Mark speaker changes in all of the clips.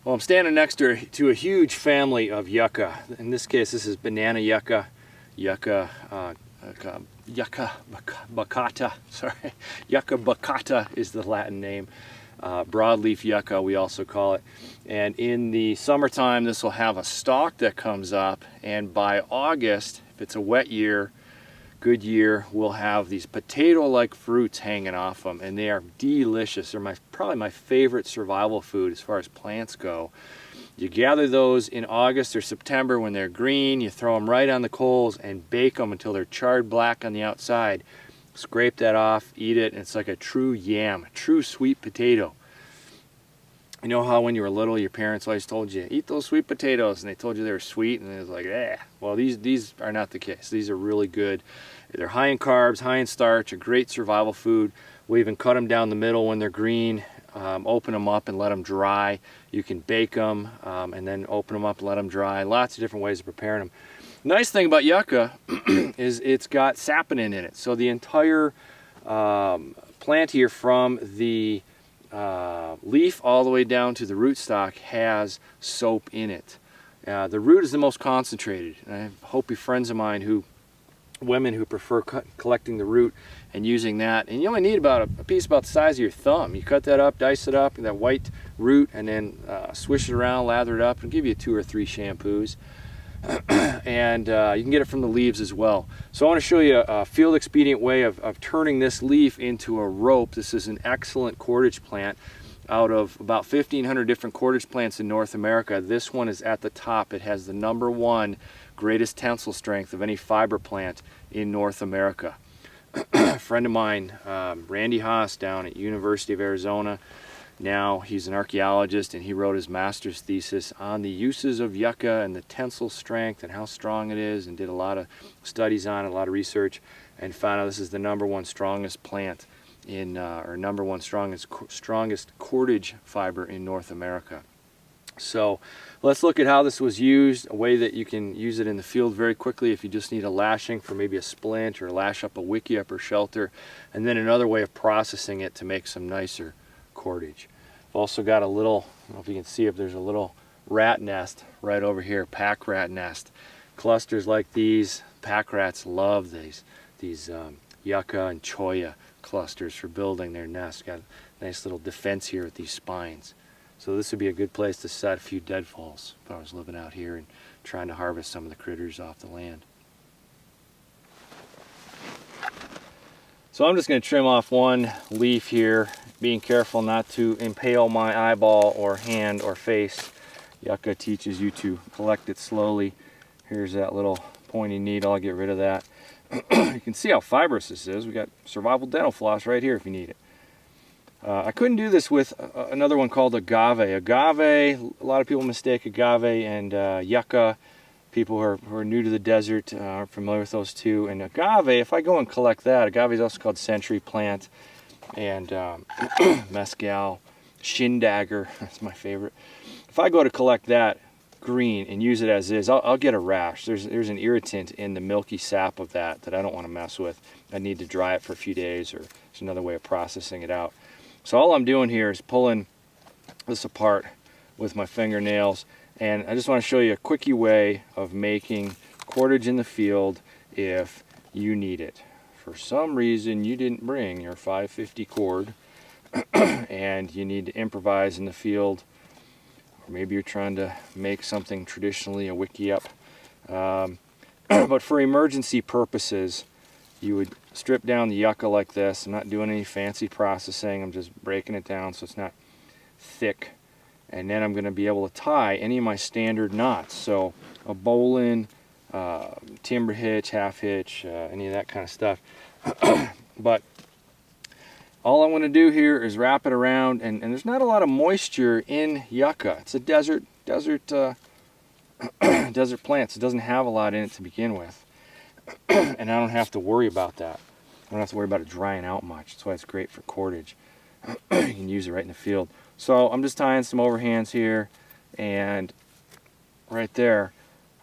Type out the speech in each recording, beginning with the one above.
Speaker 1: Well, I'm standing next to a huge family of yucca. In this case, this is banana yucca, yucca baccata. Sorry, yucca baccata is the Latin name. Broadleaf yucca, we also call it. And in the summertime, this will have a stalk that comes up, and by August, if it's a wet year, good year, we'll have these potato-like fruits hanging off them, and they are delicious. They're probably my favorite survival food as far as plants go. You gather those in August or September when they're green, you throw them right on the coals and bake them until they're charred black on the outside. Scrape that off, eat it, and it's like a true yam, a true sweet potato. You know how when you were little, your parents always told you, eat those sweet potatoes, and they told you they were sweet, and it was like, eh. Well, these are not the case. These are really good. They're high in carbs, high in starch, a great survival food. We even cut them down the middle when they're green, open them up and let them dry. You can bake them and then open them up and let them dry. Lots of different ways of preparing them. Nice thing about yucca is it's got saponin in it. So the entire plant here, from the leaf all the way down to the rootstock, has soap in it. The root is the most concentrated. And I hope you friends of mine women who prefer collecting the root and using that. And you only need about a piece about the size of your thumb. You cut that up, dice it up, that white root, and then swish it around, lather it up, and give you 2 or 3 shampoos. And you can get it from the leaves as well. So I want to show you a field expedient way of turning this leaf into a rope. This is an excellent cordage plant. Out of about 1,500 different cordage plants in North America, this one is at the top. It has the #1 greatest tensile strength of any fiber plant in North America. A friend of mine, Randy Haas, down at University of Arizona, now he's an archaeologist, and he wrote his master's thesis on the uses of yucca and the tensile strength and how strong it is, and did a lot of studies on it, a lot of research, and found out this is the #1 strongest plant in, or #1 strongest cordage fiber in North America. So let's look at how this was used, a way that you can use it in the field very quickly if you just need a lashing for maybe a splint, or lash up a wickiup or shelter, and then another way of processing it to make some nicer cordage. I've also got a little, I don't know if you can see if there's a little rat nest right over here, pack rat nest. Clusters like these, pack rats love these yucca and cholla clusters for building their nest. Got a nice little defense here with these spines. So this would be a good place to set a few deadfalls if I was living out here and trying to harvest some of the critters off the land. So I'm just going to trim off one leaf here, being careful not to impale my eyeball or hand or face. Yucca teaches you to collect it slowly. Here's that little pointy needle. I'll get rid of that. You can see how fibrous this is. We got survival dental floss right here if you need it. I couldn't do this with another one called agave. Agave, a lot of people mistake agave and yucca. People who are new to the desert aren't familiar with those two. And agave, if I go and collect that, agave is also called century plant, and mescal, shin dagger, that's my favorite. If I go to collect that green and use it as is, I'll get a rash. There's an irritant in the milky sap of that I don't want to mess with. I need to dry it for a few days, or there's another way of processing it out. So all I'm doing here is pulling this apart with my fingernails, and I just want to show you a quickie way of making cordage in the field if you need it. For some reason you didn't bring your 550 cord and you need to improvise in the field, or maybe you're trying to make something traditionally a wickiup. But for emergency purposes, you would strip down the yucca like this. I'm not doing any fancy processing. I'm just breaking it down so it's not thick. And then I'm going to be able to tie any of my standard knots. So a bowline, timber hitch, half hitch, any of that kind of stuff. But all I want to do here is wrap it around, and there's not a lot of moisture in yucca. It's a desert desert plants. It doesn't have a lot in it to begin with. And I don't have to worry about that. I don't have to worry about it drying out much. That's why it's great for cordage. You can use it right in the field. So I'm just tying some overhands here, and right there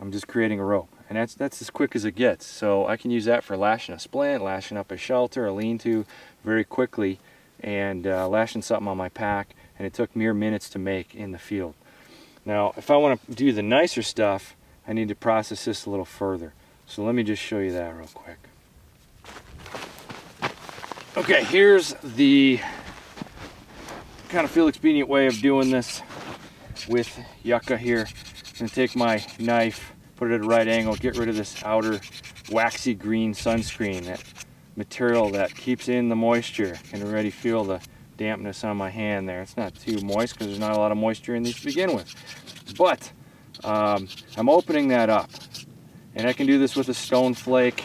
Speaker 1: I'm just creating a rope. And that's as quick as it gets. So I can use that for lashing a splint, lashing up a shelter, a lean-to very quickly, and lashing something on my pack. And it took mere minutes to make in the field. Now, if I want to do the nicer stuff, I need to process this a little further. So let me just show you that real quick. Okay, here's the kind of feel expedient way of doing this with yucca here. I'm going to take my knife, put it at a right angle, get rid of this outer waxy green sunscreen, that material that keeps in the moisture. I can already feel the dampness on my hand there. It's not too moist because there's not a lot of moisture in these to begin with. But I'm opening that up. And I can do this with a stone flake.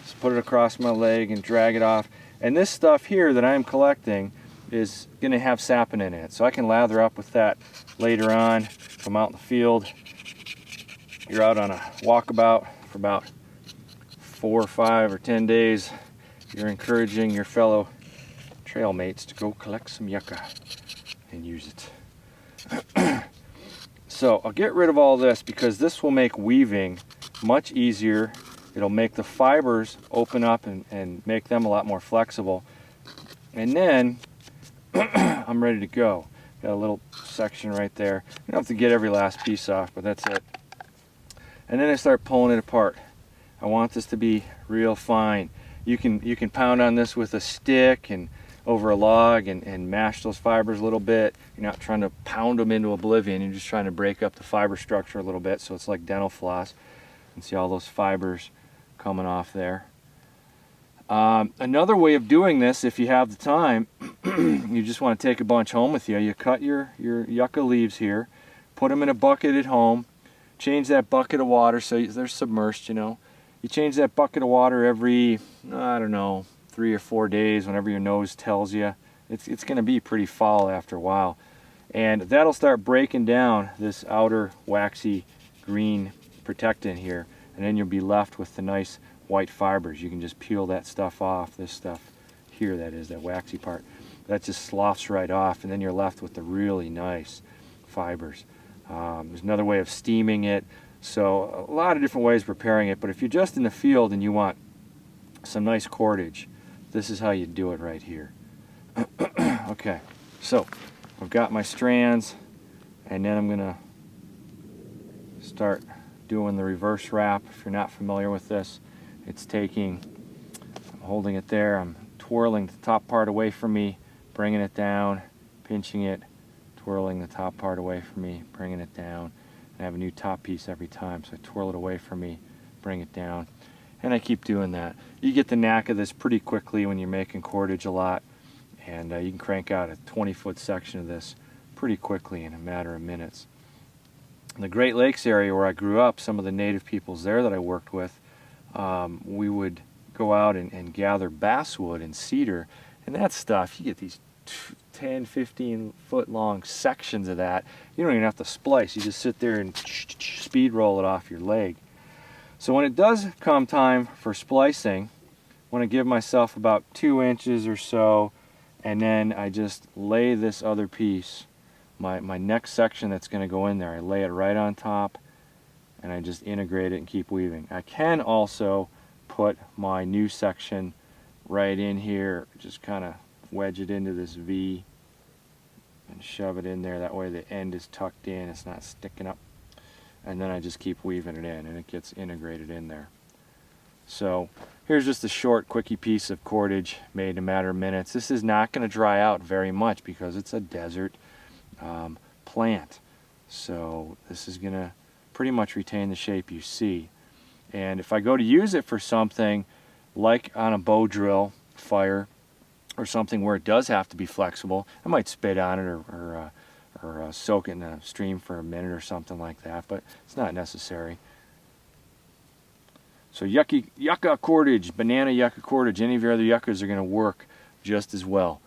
Speaker 1: Just put it across my leg and drag it off. And this stuff here that I'm collecting is going to have sapin in it. So I can lather up with that later on. If I'm out in the field, you're out on a walkabout for about 4 or 5 or 10 days, you're encouraging your fellow trail mates to go collect some yucca and use it. So I'll get rid of all this because this will make weaving much easier. It'll make the fibers open up and make them a lot more flexible. And then I'm ready to go. Got a little section right there. You don't have to get every last piece off, but that's it. And then I start pulling it apart. I want this to be real fine. You can pound on this with a stick and over a log and mash those fibers a little bit. You're not trying to pound them into oblivion. You're just trying to break up the fiber structure a little bit so it's like dental floss. You can see all those fibers coming off there. Another way of doing this, if you have the time, you just want to take a bunch home with you. You cut your yucca leaves here, put them in a bucket at home, change that bucket of water so they're submerged, you know. You change that bucket of water every, I don't know, 3 or 4 days, whenever your nose tells you. It's going to be pretty foul after a while. And that'll start breaking down this outer waxy green protectant here, and then you'll be left with the nice white fibers. You can just peel that stuff off, this stuff here, that is, that waxy part. That just sloughs right off, and then you're left with the really nice fibers. There's another way of steaming it. So a lot of different ways of preparing it, but if you're just in the field and you want some nice cordage, this is how you do it right here. Okay, so I've got my strands, and then I'm going to start doing the reverse wrap. If you're not familiar with this, it's I'm holding it there, I'm twirling the top part away from me, bringing it down, pinching it, twirling the top part away from me, bringing it down. I have a new top piece every time, so I twirl it away from me, bring it down, and I keep doing that. You get the knack of this pretty quickly when you're making cordage a lot, and you can crank out a 20-foot section of this pretty quickly in a matter of minutes. In the Great Lakes area where I grew up, some of the native peoples there that I worked with, we would go out and gather basswood and cedar, and that stuff, you get these 10, 15 foot long sections of that. You don't even have to splice. You just sit there and speed roll it off your leg. So when it does come time for splicing, I want to give myself about 2 inches or so, and then I just lay this other piece, my next section that's going to go in there, I lay it right on top, and I just integrate it and keep weaving. I can also put my new section right in here, just kind of wedge it into this V and shove it in there. That way the end is tucked in, it's not sticking up. And then I just keep weaving it in and it gets integrated in there. So here's just a short quickie piece of cordage made in a matter of minutes. This is not going to dry out very much because it's a desert plant. So this is going to pretty much retain the shape you see. And if I go to use it for something like on a bow drill fire, or something where it does have to be flexible, I might spit on it or soak it in a stream for a minute or something like that, but it's not necessary. So yucca cordage, banana yucca cordage, any of your other yuccas are going to work just as well.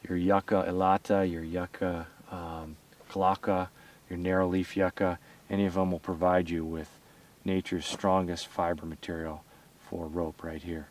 Speaker 1: Your yucca elata, your yucca calaca, your narrow leaf yucca, any of them will provide you with nature's strongest fiber material for rope right here.